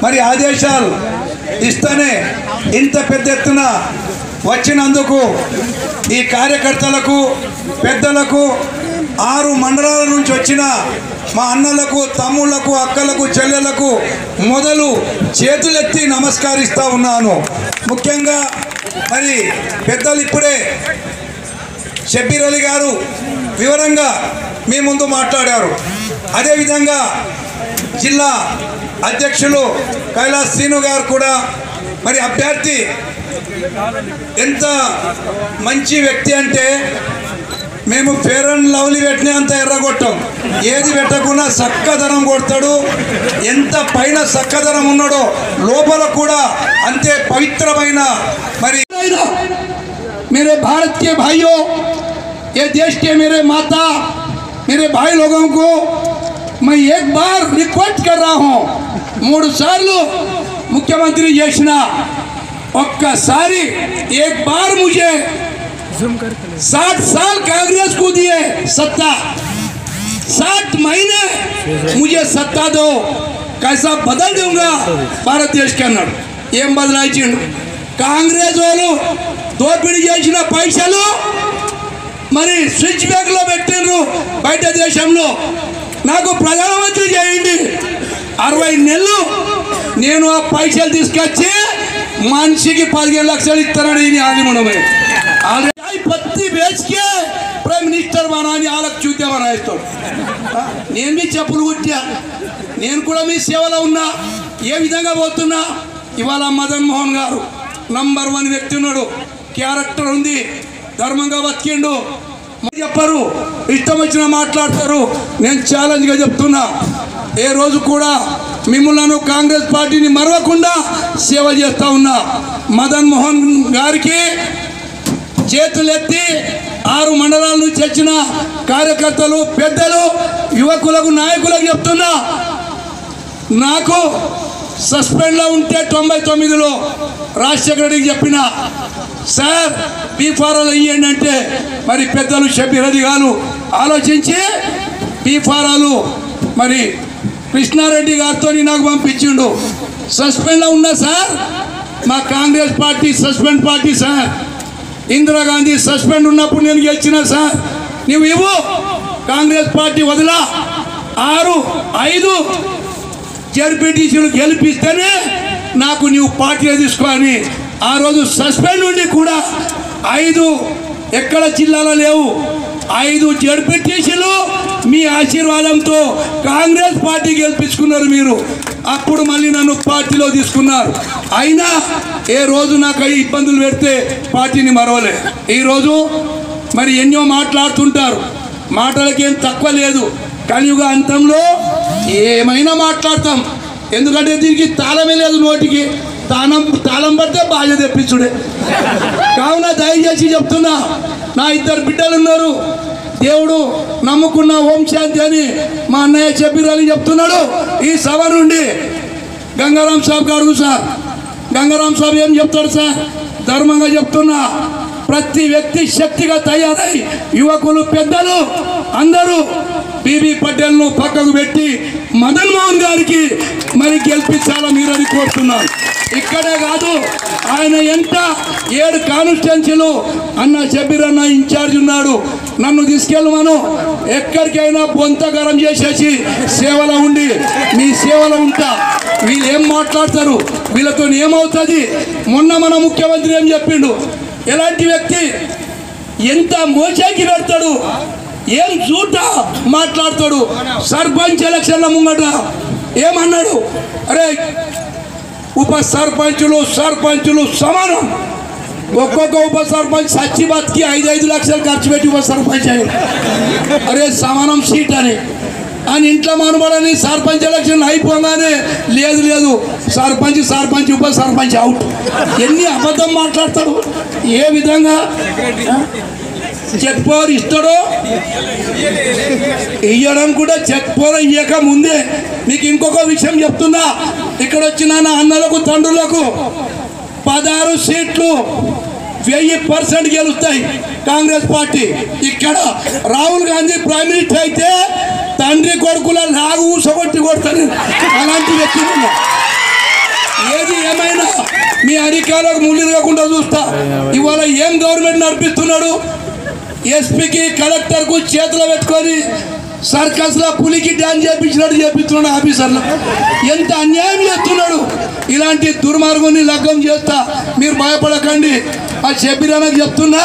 మరి ఆదేశాలు ఇస్తేనే ఇంత పెద్ద ఎత్తున వచ్చినందుకు ఈ కార్యకర్తలకు పెద్దలకు 6 మండలాల నుంచి వచ్చిన మా అన్నలకు తమ్ముళ్లకు అక్కలకు చెల్లెలకు మొదలు చేతులెత్తి నమస్కరిస్తూ ఉన్నాను. ముఖ్యంగా మరి పెద్దలు ఇప్పుడే షబ్బీర్ అలీ గారు వివరంగా మీ ముందు మాట్లాడారు. అదేవిధంగా జిల్లా అధ్యక్షులు కైలాస్ శ్రీను గారు కూడా మరి అభ్యర్థి ఎంత మంచి వ్యక్తి అంటే మేము ఫేర్ అండ్ లవ్లీ పెట్టినా అంత ఎర్రగొట్టాం, ఏది పెట్టకుండా చక్కదనం కొడతాడు. ఎంత పైన చక్కదనం ఉన్నాడో లోపల కూడా అంతే పవిత్రమైన మరి मेरे भारत के भाइयों, ये देश के मेरे माता मेरे भाई लोगों को मैं एक बार रिक्वेस्ट कर रहा हूँ, 3 साल मुख्यमंत्री చేసిన ఒక్కసారి एक बार मुझे 60 साल कांग्रेस को दिए सत्ता, 60 महीने मुझे सत्ता दो, कैसा बदल दूंगा भारत देश के अंदर. ఏం బదలాయించిండు కాంగ్రెస్ వాళ్ళు దోపిడీ చేసిన పైసలు మరి స్విచ్ బ్యాంక్లో పెట్టిండ్రు బయట దేశంలో. నాకు ప్రధానమంత్రి చేయండి, 60 నెలలు నేను ఆ పైసలు తీసుకొచ్చి మనిషికి 15 లక్షలు ఇస్తానని ఆదిమూడమే ఆల్రెడీ పత్తి బేచ్కే ప్రైమ్ మినిస్టర్ बनानी ఆలకు చూతే बनाయిస్తాడు. నేను మీ చెప్పులు కుట్టా, నేను కూడా మీ సేవలో ఉన్నా. ఏ విధంగా పోతున్నా ఇవాళ మదన్ మోహన్ గారు నంబర్ 1 వ్యక్తి ఉన్నాడు, క్యారెక్టర్ ఉంది, ధర్మంగా బతికిండు. చెప్పరు, ఇష్టం వచ్చిన మాట్లాడతారు. నేను ఛాలెంజ్గా చెప్తున్నా, ఏ రోజు కూడా మిమ్మల్ని కాంగ్రెస్ పార్టీని మరవకుండా సేవ చేస్తూ ఉన్నా. మదన్ మోహన్ గారికి చేతులెత్తి 6 మండలాల నుంచి వచ్చిన కార్యకర్తలు పెద్దలు యువకులకు నాయకులకు చెప్తున్నా, నాకు సస్పెండ్లో ఉంటే 99లో రాజశేఖర రెడ్డికి చెప్పిన సార్ పీఫారాలు ఇవ్వండి అంటే మరి పెద్దలు షబ్బీర్ అలీ గారు ఆలోచించి పీఫారాలు మరి కృష్ణారెడ్డి గారితో నాకు పంపించిండు. సస్పెండ్లో ఉన్నా సార్, మా Congress party suspend party sir, Indira Gandhi suspend ఉన్నప్పుడు నేను గెలిచిన సార్, నువ్వు ఇవ్వు, కాంగ్రెస్ పార్టీ వదిలా 6-5 జడ్పీటీసీలు గెలిపిస్తేనే నాకు నీవు పార్టీలో తీసుకొని ఆ రోజు సస్పెండ్ ఉండి కూడా 5 ఎక్కడ జిల్లాలో లేవు, 5 జడ్పీటీసీలు మీ ఆశీర్వాదంతో కాంగ్రెస్ పార్టీ గెలిపించుకున్నారు మీరు. అప్పుడు మళ్ళీ నన్ను పార్టీలో తీసుకున్నారు. అయినా ఏ రోజు నాకు ఇబ్బందులు పెడితే పార్టీని మరవలే. ఈరోజు మరి ఎన్నో మాట్లాడుతుంటారు, మాటలకేం తక్కువ లేదు. కలియుగ అంతంలో ఏమైనా మాట్లాడతాం, ఎందుకంటే దీనికి తాళమే లేదు, నోటికి తాళం పడితే బాధ్యత తెప్పించుడే. కావున దయచేసి చెప్తున్నా, నా 2 బిడ్డలు ఉన్నారు, దేవుడు నమ్ముకున్న ఓం శాంతి అని మా అన్నయ్య షబ్బీర్ అలీ చెప్తున్నాడు. ఈ సభ నుండి గంగారాం సాబ్ అడుగు సార్, గంగారాం సాబ్ ఏం చెప్తాడు సార్? ధర్మంగా చెప్తున్నా, ప్రతి వ్యక్తి శక్తిగా తయారై యువకులు పెద్దలు అందరూ బీబీ పటేల్ను పక్కకు పెట్టి మదన్ మోహన్ గారికి మరి గెలిపించాలా మీరని కోరుతున్నాను. ఇక్కడే కాదు, ఆయన ఎంత 7 కాన్స్టిట్యున్సీలు అన్న షబ్బీర్ అన్న ఇన్ఛార్జ్ ఉన్నాడు. నన్ను తీసుకెళ్ళమను, ఎక్కడికైనా బొంతగరం చేసేసి సేవలో ఉండి మీ సేవలో ఉంటా. వీళ్ళు ఏం మాట్లాడతారు, వీళ్ళతో ఏమవుతుంది? మొన్న మన ముఖ్యమంత్రి ఏం చెప్పిండు, ఎలాంటి వ్యక్తి, ఎంత మోసాకి పెడతాడు, ఏం చూట మాట్లాడతాడు. సర్పంచ్ ఎలక్షన్ల ముంగట ఏమన్నాడు, అరే ఉప సర్పంచులు సమానం, ఒక్కొక్క ఉప సర్పంచ్ సచ్చి బతికి 5-5 లక్షలు ఖర్చు పెట్టి ఉప సర్పంచ్ అయ్యాడు. అరే సమానం సీట్ అని ఇంట్లో మనబడని సర్పంచ్ ఎలక్షన్ అయిపోగానే లేదు సర్పంచ్ ఉప సర్పంచ్ అవుట్. ఎన్ని అబద్ధం మాట్లాడతాడు, ఏ విధంగా చెక్ పవర్ ఇస్తాడో ఇయ్యడం కూడా చెక్ పవర్ ఇయ్యక ముందే. మీకు ఇంకొక విషయం చెప్తున్నా, ఇక్కడ వచ్చిన నా అన్నలకు తండ్రులకు 16 సీట్లు 1000% గెలుస్తాయి కాంగ్రెస్ పార్టీ. ఇక్కడ రాహుల్ గాంధీ ప్రైమ్ మినిస్టర్ అయితే తండ్రి కొడుకుల నాగు ఊసగొట్టి కొడతారు, అలాంటి వ్యక్తులు. ఏది ఏమైనా మీ అధికారులకు ముళ్ళు కాకుండా చూస్తా. ఇవాళ ఏం గవర్నమెంట్ నడిపిస్తున్నాడు? ఎస్పీకి కలెక్టర్కు చేతులు పెట్టుకొని సర్కస్లో పులికి డ్యాన్స్ చేపించినట్టు చేపిస్తున్నాడు ఆఫీసర్లు. ఎంత అన్యాయం చేస్తున్నాడు. ఇలాంటి దుర్మార్గుని లగ్గం చేస్తా, మీరు భయపడకండి. ఆ షబ్బీరానికి చెప్తున్నా,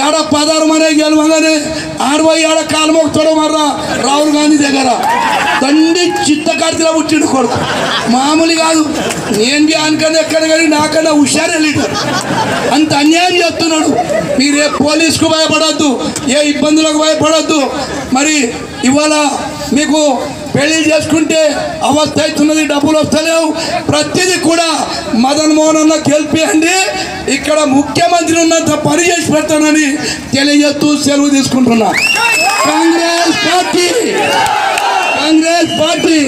ఏడ 16 మనే గెలవగానే 60 ఏడ కాలు మోగుతాడు మర్రా రాహుల్ గాంధీ దగ్గర. తండ్రి చిత్తకార్తిలో పుట్టిండు కొడుకు, మామూలు కాదు. నేను అనుకన్నా ఎక్కడ కానీ నాకన్నా హుషారే లీడర్. అంత అన్యాయం చేస్తున్నాడు. మీరే పోలీసుకు భయపడద్దు, ఏ ఇబ్బందులకు భయపడద్దు. మరి ఇవాళ మీకు పెళ్లి చేసుకుంటే అవస్థ అవుతున్నది, డబ్బులు వస్తలేవు. ప్రతిదీ కూడా మదన్ మోహన్ అన్న గెలిపియండి, ఇక్కడ ముఖ్యమంత్రి ఉన్నంత పని చేసి పెడతానని తెలియజేస్తూ సెలవు తీసుకుంటున్నా. కాంగ్రెస్ పార్టీ